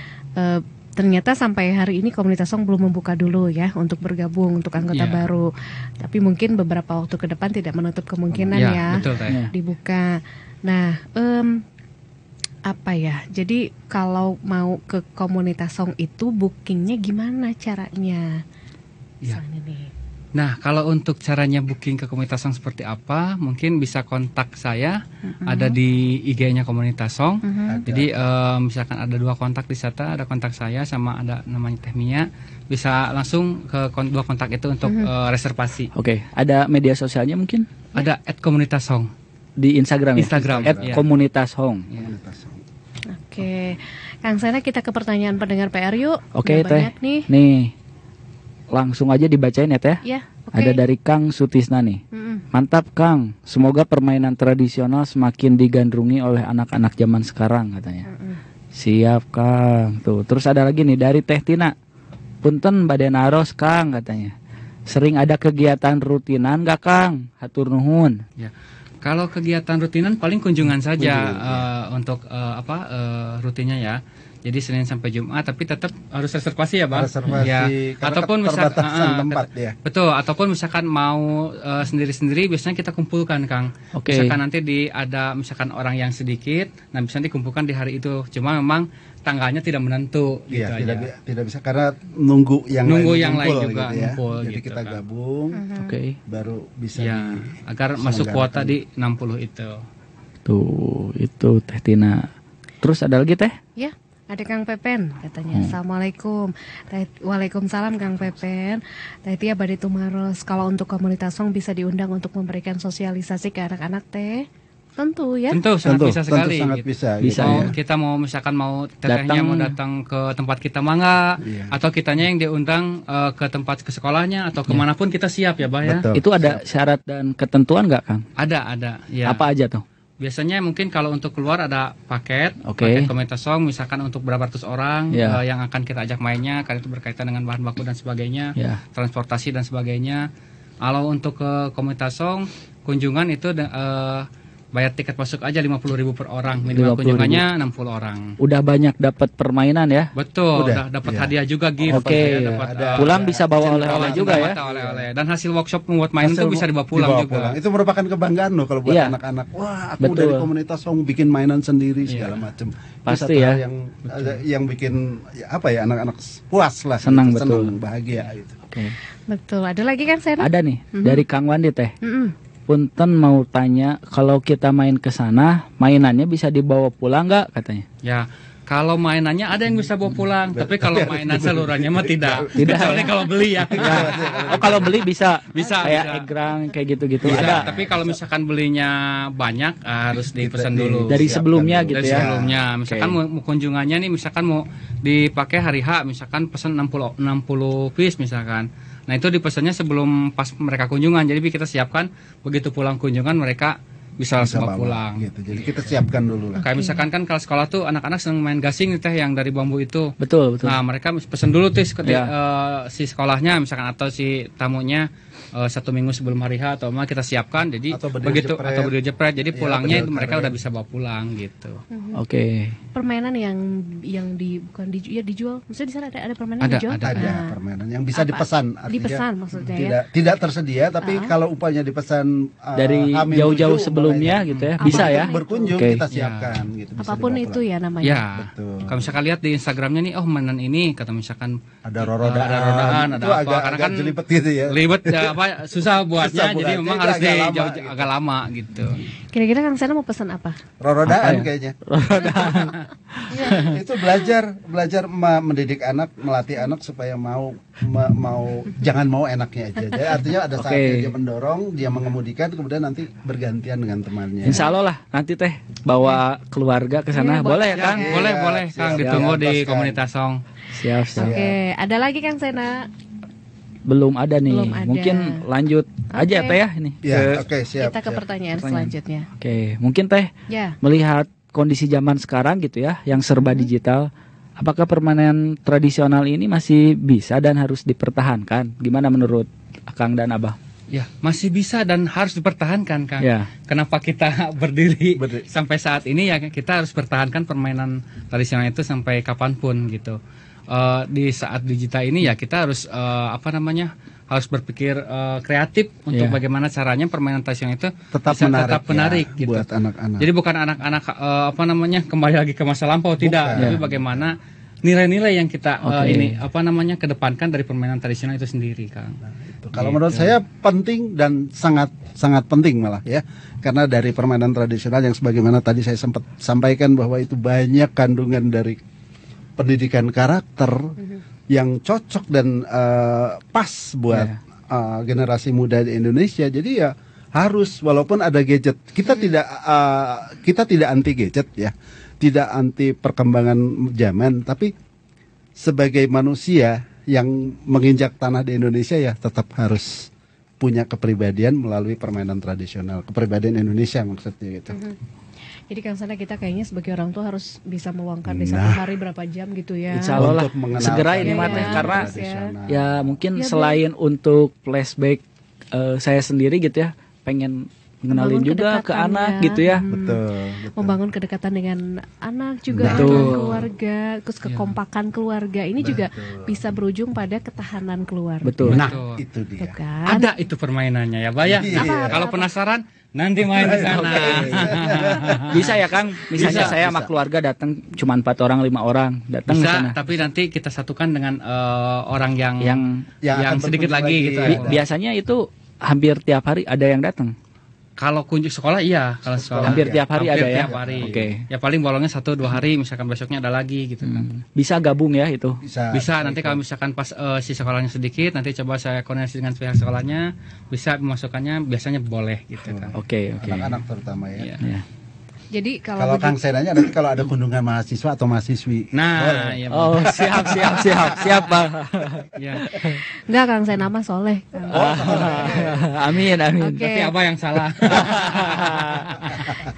ternyata sampai hari ini komunitas Hong belum membuka dulu ya untuk bergabung untuk anggota baru. Tapi mungkin beberapa waktu ke depan tidak menutup kemungkinan betul, dibuka. Nah, apa ya? Jadi kalau mau ke komunitas Hong itu bookingnya gimana caranya? Misalnya nih. Nah, kalau untuk caranya booking ke komunitas Hong seperti apa, mungkin bisa kontak saya, ada di IG-nya komunitas Hong. Jadi misalkan ada 2 kontak di sana, ada kontak saya sama ada namanya Teh Mia, bisa langsung ke 2 kontak itu untuk reservasi. Oke, ada media sosialnya mungkin? Ada @komunitas_hong di Instagram. Instagram @komunitas_hong. Oke, Kang Sena, kita ke pertanyaan pendengar PR yuk. Oke Teh, nih. Langsung aja dibacain ya Teh. Ya, okay. Ada dari Kang Sutisna nih. Mantap Kang, semoga permainan tradisional semakin digandrungi oleh anak-anak zaman sekarang katanya. Siap Kang. Tuh, terus ada lagi nih dari Teh Tina. Punten bade naros Kang katanya. Sering ada kegiatan rutinan gak Kang? Hatur nuhun. Ya. Kalau kegiatan rutinan paling kunjungan saja untuk rutinnya ya. Jadi Senin sampai Jumat, tapi tetap harus reservasi ya Bang. Reservasi. Ya. Ataupun misalkan tempat ya. Betul. Ataupun misalkan mau sendiri-sendiri, biasanya kita kumpulkan Kang. Misalkan nanti ada misalkan orang yang sedikit, nah bisa dikumpulkan di hari itu. Cuma memang tanggalnya tidak menentu. Iya, gitu tidak bisa karena nunggu yang lain juga gitu ya. ngumpul. Jadi gitu, kita Kang. gabung, baru bisa agar masuk kuota di 60 itu. Tuh, itu Teh Tina. Terus ada lagi Teh? Ya. Ada Kang Pepen katanya. Assalamualaikum. Waalaikumsalam Kang Pepen. Teh Bade Tumaros. Kalau untuk komunitas Hong bisa diundang untuk memberikan sosialisasi ke anak-anak Teh. Tentu ya. Tentu sangat bisa sekali. Sangat gitu. bisa. Ya. Kita mau misalkan mau tetehnya mau datang ke tempat kita mangga, atau kitanya yang diundang ke tempat ke sekolahnya atau kemanapun kita siap ya Bah ya. Itu ada syarat dan ketentuan nggak Kang? Ada. Ya. Apa aja tuh? Biasanya mungkin kalau untuk keluar ada paket komunitas Hong, misalkan untuk berapa ratus orang yang akan kita ajak mainnya, karena itu berkaitan dengan bahan baku dan sebagainya, transportasi dan sebagainya. Kalau untuk ke komunitas Hong, kunjungan itu bayar tiket masuk aja 50.000 per orang, minimal kunjungannya 60 orang. Udah banyak dapat permainan ya? Betul, udah dapat hadiah juga gift. Pulang bisa bawa oleh-oleh juga ya? Oleh-oleh. Dan hasil workshop membuat mainan itu bisa dibawa pulang juga. Itu merupakan kebanggaan loh kalau buat anak-anak. Wah, aku dari komunitas Hong bikin mainan sendiri segala macam. Pasti ya. Yang bikin anak-anak puas lah, senang, bahagia gitu. Betul. Ada lagi kan Sena? Ada nih dari Kang Wandi Teh. Punten mau tanya, kalau kita main ke sana, mainannya bisa dibawa pulang nggak katanya? Ya, kalau mainannya ada yang bisa bawa pulang, tapi kalau mainan seluruhnya mah tidak. Kecuali kalau beli ya. Kalau beli bisa bisa. Kayak egrang kayak gitu-gitu bisa, ada. Tapi kalau misalkan belinya banyak harus dipesan dulu. Dari sebelumnya gitu ya. Sebelumnya, misalkan mau kunjungannya nih, misalkan mau dipakai hari H, misalkan pesan 60 piece misalkan. Nah itu dipesannya sebelum pas mereka kunjungan, jadi kita siapkan begitu pulang kunjungan mereka bisa langsung pulang. Gitu. Jadi kita siapkan dulu lah. Kayak misalkan kan kalau sekolah tuh anak-anak senang main gasing Teh yang dari bambu itu. Betul. Nah mereka pesen dulu tuh si sekolahnya misalkan atau si tamunya 1 minggu sebelum hari H atau kita siapkan, jadi atau berdiri jepret, jadi pulangnya itu mereka udah bisa bawa pulang gitu. Permainan yang bukan dijual, maksudnya di sana ada permainan yang dijual? Ada permainan yang bisa dipesan. Dipesan maksudnya tidak tersedia, tapi kalau upahnya dipesan dari jauh-jauh sebelumnya gitu ya, bisa ya. Berkunjung kita siapkan gitu. Apapun itu ya namanya. Ya. Betul. Kalau misalkan lihat di Instagramnya nih, mainan ini kata misalkan ada rorodaan, ada apa? Karena kan jelibet gitu ya. Libet susah buatnya, jadi memang harus agak lama gitu. Kira-kira Kang Sena mau pesan apa? Rorodaan kayaknya. Rorodaan. Ya, itu belajar mendidik anak, melatih anak supaya mau jangan mau enaknya aja. Jadi artinya ada saatnya dia mendorong, dia mengemudikan, kemudian nanti bergantian dengan temannya. Insya Allah lah nanti teh bawa keluarga ke sana, boleh ya Kang? Boleh Kang, ditunggu di komunitas Song. Siap. Oke, ada lagi Kang Sena? Belum ada nih. Mungkin lanjut aja teh ya ini. Ya, siap. Kita ke pertanyaan selanjutnya. Oke, mungkin teh melihat kondisi zaman sekarang gitu ya, yang serba digital, apakah permainan tradisional ini masih bisa dan harus dipertahankan? Gimana menurut Kang dan Abah? Ya, masih bisa dan harus dipertahankan, Kang. Ya. Kenapa kita berdiri sampai saat ini ya, kita harus pertahankan permainan tradisional itu sampai kapanpun gitu. Di saat digital ini ya kita harus harus berpikir kreatif untuk bagaimana caranya permainan tradisional itu tetap menarik gitu. Buat anak-anak. Jadi bukan anak-anak kembali lagi ke masa lampau, tidak, tapi bagaimana nilai-nilai yang kita kedepankan dari permainan tradisional itu sendiri, Kang. Kalau menurut saya penting dan sangat penting malah ya, karena dari permainan tradisional yang sebagaimana tadi saya sempat sampaikan bahwa itu banyak kandungan dari pendidikan karakter yang cocok dan pas buat generasi muda di Indonesia. Jadi ya harus, walaupun ada gadget, kita tidak anti gadget ya, tidak anti perkembangan zaman, tapi sebagai manusia yang menginjak tanah di Indonesia ya tetap harus punya kepribadian melalui permainan tradisional, kepribadian Indonesia maksudnya gitu. Jadi Kang Sena, kita kayaknya sebagai orang tua harus bisa meluangkan di satu hari berapa jam gitu ya. Insya Allah segera ini karena ya mungkin selain untuk flashback saya sendiri gitu ya, pengen mengenalin juga ke anak gitu ya. Betul. Membangun kedekatan dengan anak juga, dengan keluarga, terus kekompakan keluarga ini juga bisa berujung pada ketahanan keluarga. Betul. Nah, itu dia. Kan? Ada itu permainannya ya, Bayang. Kalau penasaran nanti main di sana. Bisa ya Kang, misalnya saya sama keluarga datang cuma 4 orang 5 orang datang ke sana. Tapi nanti kita satukan dengan orang yang sedikit lagi gitu. Biasanya itu hampir tiap hari ada yang datang. Kalau kunjung sekolah iya, kalau sekolah hampir tiap hari ada ya. Oke. Ya paling bolongnya 1-2 hari, misalkan besoknya ada lagi gitu kan. Bisa gabung ya itu. Bisa nanti kalau misalkan pas si sekolahnya sedikit, nanti coba saya koordinasi dengan pihak sekolahnya, bisa pemasukannya biasanya boleh gitu kan. Oke. Anak-anak terutama ya. Ya. Jadi kalau Kang Senanya nanti kalau ada kunjungan mahasiswa atau mahasiswi. Nah, ya, siap Bang. Ya. Enggak, Kang Sena mah soleh. Amin. Okay. Tapi apa yang salah?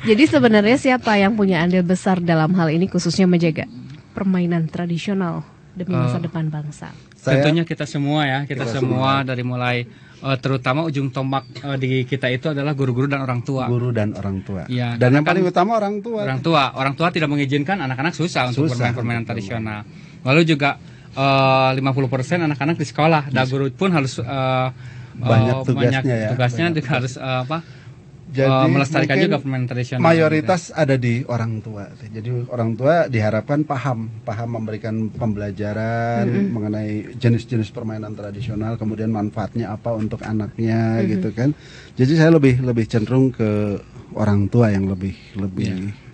Jadi sebenarnya siapa yang punya andil besar dalam hal ini, khususnya menjaga permainan tradisional demi masa depan bangsa? Tentunya kita semua ya, kita semua dari mulai terutama ujung tombak di kita itu adalah guru-guru dan orang tua. Guru dan orang tua. Ya, dan yang paling utama orang tua. Orang tua tidak mengizinkan anak-anak susah untuk bermain permainan tradisional. Lalu juga 50% anak-anak di sekolah, dan guru pun harus banyak tugasnya juga harus jadi melestarikan juga permainan tradisional. Mayoritas ada di orang tua. Jadi orang tua diharapkan paham memberikan pembelajaran mengenai jenis-jenis permainan tradisional, kemudian manfaatnya apa untuk anaknya gitu kan. Jadi saya lebih cenderung ke orang tua yang lebih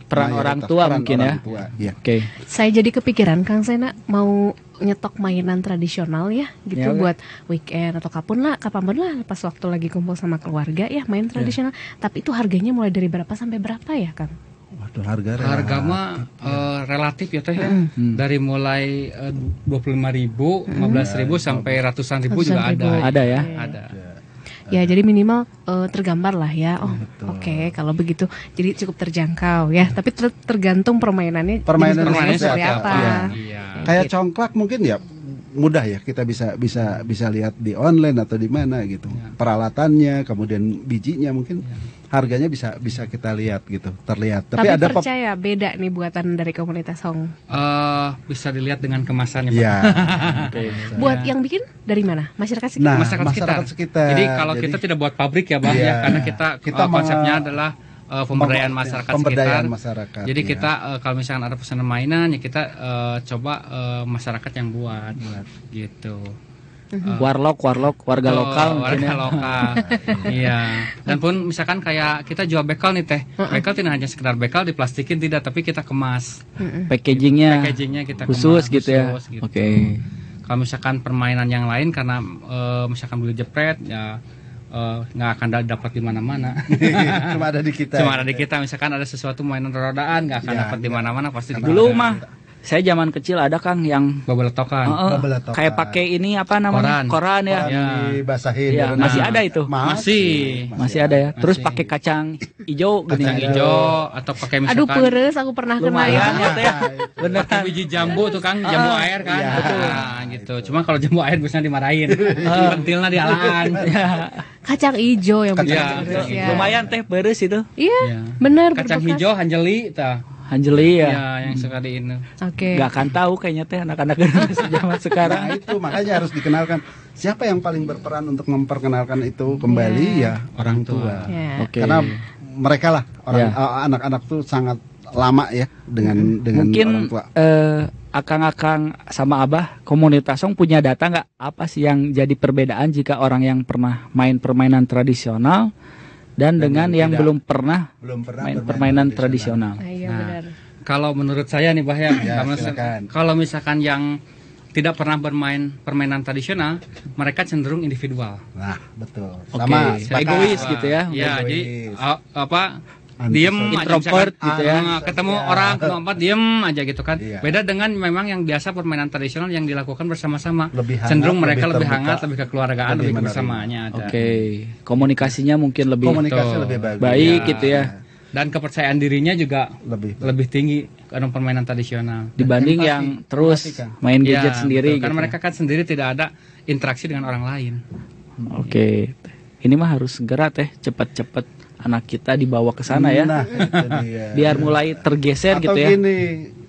peran orang tua mungkin ya. Oke. Saya jadi kepikiran Kang Sena mau nyetok mainan tradisional ya gitu buat weekend atau kapan lah pas waktu lagi kumpul sama keluarga ya main tradisional. Tapi itu harganya mulai dari berapa sampai berapa ya Kang? Waduh, harga mah relatif ya teh ya. Dari mulai 25.000, 15.000 sampai ratusan ribu juga ada. Ada ya. Ada. Ya, jadi minimal tergambar lah ya. Oh, oke, kalau begitu jadi cukup terjangkau ya. Tapi tergantung permainannya seperti apa. Iya. Kayak congklak mungkin ya mudah ya, kita bisa lihat di online atau di mana gitu. Peralatannya, kemudian bijinya mungkin harganya bisa kita lihat gitu, terlihat. Tapi ada percaya beda nih buatan dari komunitas Hong. Bisa dilihat dengan kemasannya. Iya. Buat yang bikin dari mana? Masyarakat sekitar. Nah, masyarakat sekitar. Jadi kalau kita tidak buat pabrik ya, Bang ya, karena kita konsepnya adalah pemberdayaan masyarakat sekitar. Jadi kita kalau misalkan ada pesanan mainan ya kita coba masyarakat yang buat gitu. warlock, warga lokal mungkin warga lokal. Iya. Dan pun misalkan kayak kita jual bekal nih teh. Bekal tidak hanya sekedar bekal diplastikin tidak, tapi kita kemas. Packagingnya kita khusus kemas, gitu ya. Gitu. Oke. Kalau misalkan permainan yang lain karena misalkan beli jepret ya nggak akan dapat di mana-mana. Cuma ada di kita. Cuma ada di kita. Misalkan ada sesuatu mainan rodaan nggak akan dapat di mana-mana pasti. Dulu mah saya zaman kecil ada Kang yang babeletokan. Kayak pakai ini apa namanya? Koran ya. Dibasahin. Ya, masih ada itu. Masih ada ya. Terus pakai kacang hijau hijau atau pakai misalkan. Aduh peres aku pernah kena ya. Bener kan biji jambu tuh Kang, jambu air kan. Nah, gitu. Cuma kalau jambu air biasanya dimarahin. Pentilnya dialaan. Kacang hijau yang lumayan teh beres itu. Iya, benar. Kacang hijau Hanjeli tah. Hanjeli ya. Ya, yang suka di ini. Oke. Gak akan tahu kayaknya teh anak-anak zaman sekarang. Nah, itu makanya harus dikenalkan. Siapa yang paling berperan untuk memperkenalkan itu kembali ya orang tua. Karena mereka lah anak-anak tuh sangat lama ya dengan mungkin, orang tua. Akang-akang sama Abah komunitas song punya data nggak apa sih yang jadi perbedaan jika orang yang pernah main permainan tradisional dan dengan yang belum pernah main permainan tradisional. Nah, kalau menurut saya nih Bah ya, kalau misalkan yang tidak pernah bermain permainan tradisional, mereka cenderung individual. Nah, betul. Sama egois gitu ya. Ya, jadi diem introvert gitu ya. Ketemu orang keempat diem aja gitu kan. Beda dengan memang yang biasa permainan tradisional yang dilakukan bersama-sama. Cenderung mereka lebih hangat, lebih kekeluargaan, lebih kebersamaannya. Komunikasinya mungkin lebih baik gitu ya. Dan kepercayaan dirinya juga lebih tinggi dalam permainan tradisional dibanding yang terus main gadget sendiri. Karena mereka kan sendiri tidak ada interaksi dengan orang lain. Oke. Ini mah harus segera teh cepat-cepat anak kita dibawa ke sana ya. Nah, biar mulai tergeser atau gitu ya. Atau gini,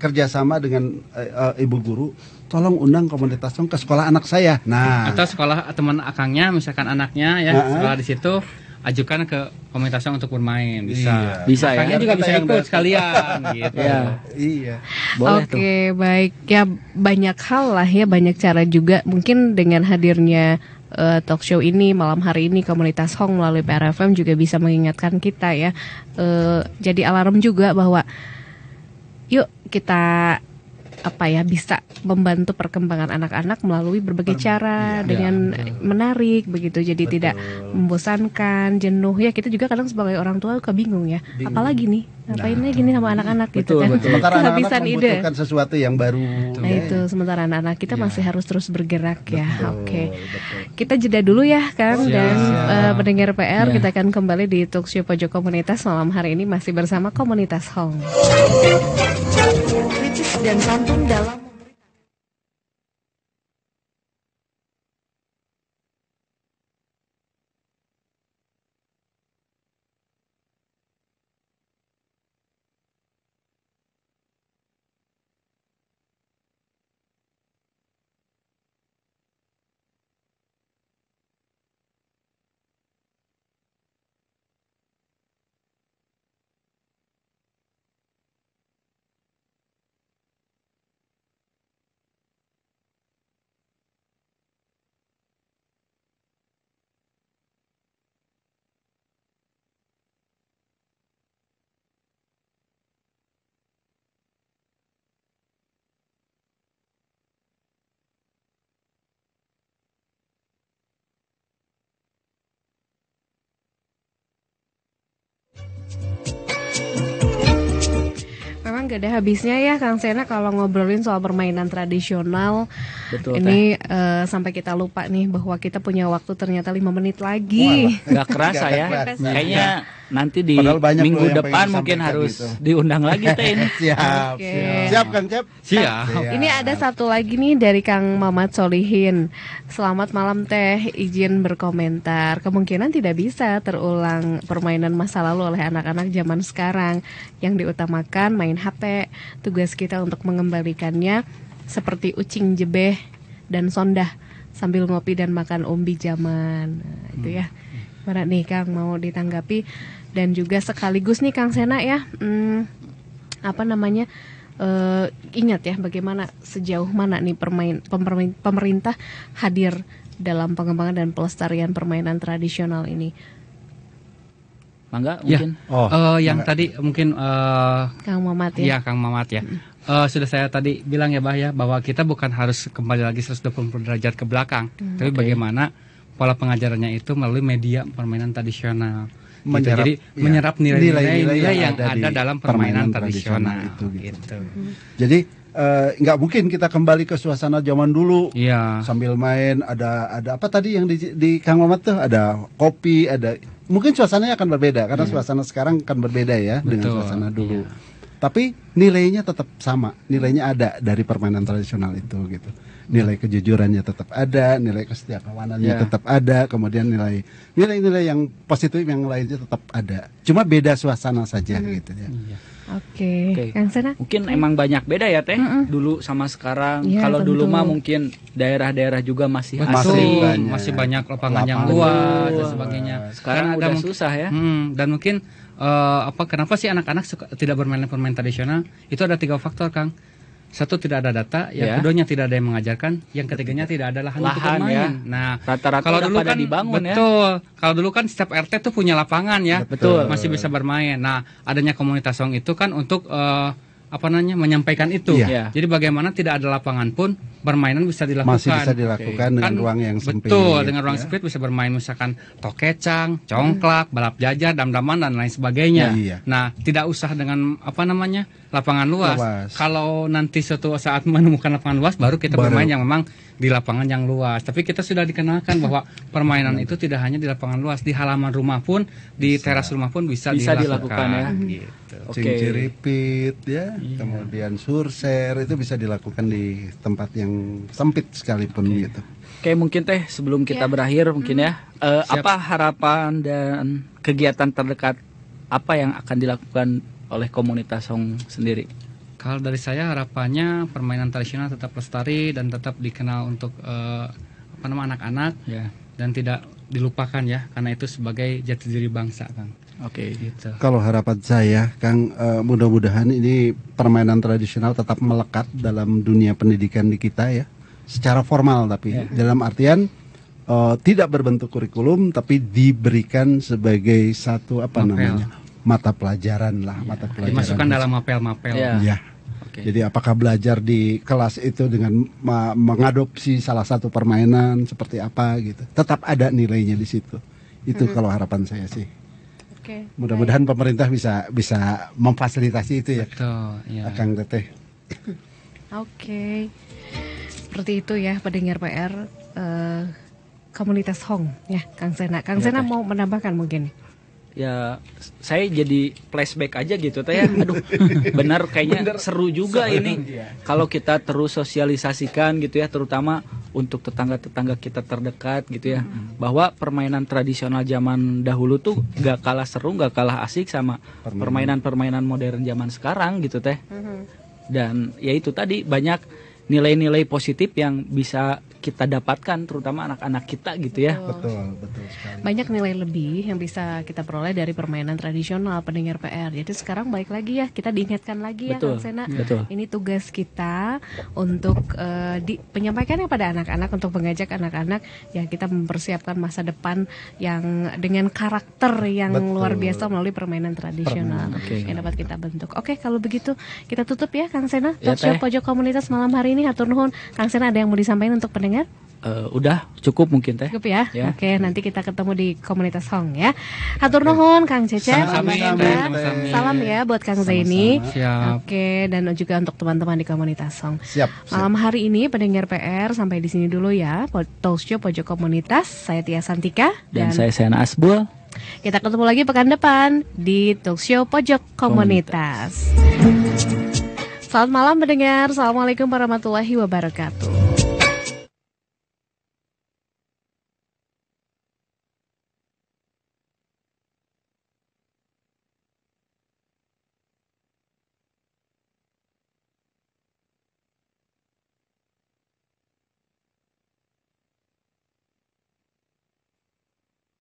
kerjasama dengan ibu guru, tolong undang komunitas ke sekolah anak saya. Nah, atau sekolah teman akangnya, misalkan anaknya ya sekolah di situ, ajukan ke komunitas untuk bermain. Bisa ya. Akangnya juga bisa ikut sekalian gitu. Iya. Oke, baik ya, banyak hal lah ya, banyak cara juga mungkin dengan hadirnya talk show ini malam hari ini komunitas Hong melalui PRFM juga bisa mengingatkan kita ya, jadi alarm juga bahwa yuk kita bisa membantu perkembangan anak-anak melalui berbagai cara dengan menarik begitu, jadi tidak membosankan, jenuh ya. Kita juga kadang sebagai orang tua kebingung ya, apalagi nih ngapainnya gini sama anak-anak gitu kan. Kehabisan ide, membutuhkan sesuatu yang baru. Nah itu sementara anak-anak kita masih harus terus bergerak ya. Oke. Kita jeda dulu ya Kang dan pendengar PR, kita akan kembali di talk show Pojok Komunitas malam hari ini masih bersama Komunitas Hong. Kritis dan santun dalam memang gak ada habisnya ya Kang Sena kalau ngobrolin soal permainan tradisional. Betul, ini sampai kita lupa nih bahwa kita punya waktu ternyata 5 menit lagi. Gak kerasa ya. Kayaknya nanti di minggu depan mungkin harus diundang lagi teh ini. Siap. Siap Kang Cep. Siap. Ini ada satu lagi nih dari Kang Mamat Solihin. Selamat malam teh, izin berkomentar. Kemungkinan tidak bisa terulang permainan masa lalu oleh anak-anak zaman sekarang. Yang diutamakan main HP. Tugas kita untuk mengembalikannya seperti ucing jebeh dan sondah sambil ngopi dan makan umbi zaman. Nah, itu ya. Mana nih Kang mau ditanggapi, dan juga sekaligus nih Kang Sena ya, ingat ya bagaimana sejauh mana nih pemerintah hadir dalam pengembangan dan pelestarian permainan tradisional ini? Mangga mungkin. Yang tadi mungkin Kang Mamat ya. Iya, Kang Mamat ya. Sudah saya tadi bilang ya, Bah ya, bahwa kita bukan harus kembali lagi 120 derajat ke belakang, tapi bagaimana pola pengajarannya itu melalui media permainan tradisional. Jadi menyerap nilai-nilai yang ada dalam permainan tradisional itu. Gitu. Jadi nggak mungkin kita kembali ke suasana zaman dulu. Iya. Sambil main ada apa tadi yang di Kang Mamat tuh, ada kopi, ada mungkin suasananya akan berbeda karena suasana sekarang akan berbeda ya. Betul. Dengan suasana dulu. Tapi nilainya tetap sama, nilainya ada dari permainan tradisional itu gitu. Nilai kejujurannya tetap ada, nilai kesetiakawanannya tetap ada, kemudian nilai-nilai yang positif yang lainnya tetap ada. Cuma beda suasana saja gitu ya. Oke. Kang Sena? Mungkin emang banyak beda ya Teh, dulu sama sekarang. Kalau dulu mah mungkin daerah-daerah juga masih banyak lapangan yang luas dan sebagainya. Sekarang udah susah ya. Dan mungkin kenapa sih anak-anak tidak bermain permainan tradisional? Itu ada 3 faktor, Kang. Satu, tidak ada data, yang keduanya tidak ada yang mengajarkan, yang ketiganya tidak ada lahan untuk bermain. Ya. Nah, rata-rata kalau dulu kan dibangun Kalau dulu kan setiap RT tuh punya lapangan ya. Betul. Masih bisa bermain. Nah, adanya komunitas song itu kan untuk menyampaikan itu. Jadi bagaimana tidak ada lapangan pun permainan bisa dilakukan. Masih bisa dilakukan dengan ruang yang sempit. Betul, dengan ruang sempit bisa bermain misalkan tokecang, congklak, balap jajar, dam-daman dan lain sebagainya. Nah, tidak usah dengan lapangan luas. Kalau nanti suatu saat menemukan lapangan luas baru kita bermain yang memang di lapangan yang luas. Tapi kita sudah dikenalkan bahwa permainan itu tidak hanya di lapangan luas, di halaman rumah pun, di teras rumah pun bisa dilakukan ya. Gitu. Cinciripit ya, kemudian surser itu bisa dilakukan di tempat yang sempit sekalipun gitu. Oke, mungkin Teh sebelum kita berakhir mungkin ya, apa harapan dan kegiatan terdekat apa yang akan dilakukan oleh komunitas Song sendiri? Kalau dari saya harapannya permainan tradisional tetap lestari dan tetap dikenal untuk anak-anak dan tidak dilupakan ya, karena itu sebagai jati diri bangsa, Kang. Oke. Gitu. Kalau harapan saya, Kang, mudah-mudahan ini permainan tradisional tetap melekat dalam dunia pendidikan di kita ya, secara formal tapi dalam artian tidak berbentuk kurikulum tapi diberikan sebagai satu mata pelajaran lah, mata pelajaran. Dimasukkan dalam mapel-mapel. Ya. Jadi apakah belajar di kelas itu dengan mengadopsi salah satu permainan seperti apa gitu, tetap ada nilainya di situ. Itu kalau harapan saya sih. Mudah-mudahan pemerintah bisa memfasilitasi itu ya. Betul, ya. Kang Teteh. Oke. Seperti itu ya pendengar PR komunitas Hong ya, Kang Sena. Kang Sena mau menambahkan mungkin? Ya, saya jadi flashback aja gitu Teh ya. Aduh, benar kayaknya seru juga ini. Kalau kita terus sosialisasikan gitu ya, terutama untuk tetangga-tetangga kita terdekat gitu ya, bahwa permainan tradisional zaman dahulu tuh gak kalah seru, gak kalah asik sama permainan-permainan modern zaman sekarang gitu Teh. Dan ya itu tadi banyak nilai-nilai positif yang bisa kita dapatkan, terutama anak-anak kita gitu ya. Betul sekali. Banyak nilai lebih yang bisa kita peroleh dari permainan tradisional pendengar PR. Jadi sekarang balik lagi ya, kita diingatkan lagi ya Kang Sena. Ini tugas kita untuk penyampaikannya pada anak-anak, untuk mengajak anak-anak ya kita mempersiapkan masa depan yang dengan karakter yang luar biasa melalui permainan tradisional yang dapat kita bentuk. Oke, kalau begitu kita tutup ya Kang Sena. Talkshow Pojok Komunitas malam hari ini, hatur nuhun. Kang Sena, ada yang mau disampaikan untuk pendengar? Udah cukup mungkin Teh. Cukup ya? Oke, nanti kita ketemu di komunitas Hong ya. Hatur nuhun Kang Cecep. Salam ya buat Kang Zaini. Oke, dan juga untuk teman-teman di komunitas Hong. Siap. Malam hari ini pendengar PR sampai di sini dulu ya. Talkshow Pojok Komunitas. Saya Tia Santika dan saya Sena Asbul. Kita ketemu lagi pekan depan di Talkshow Pojok Komunitas. Selamat malam pendengar. Assalamualaikum warahmatullahi wabarakatuh.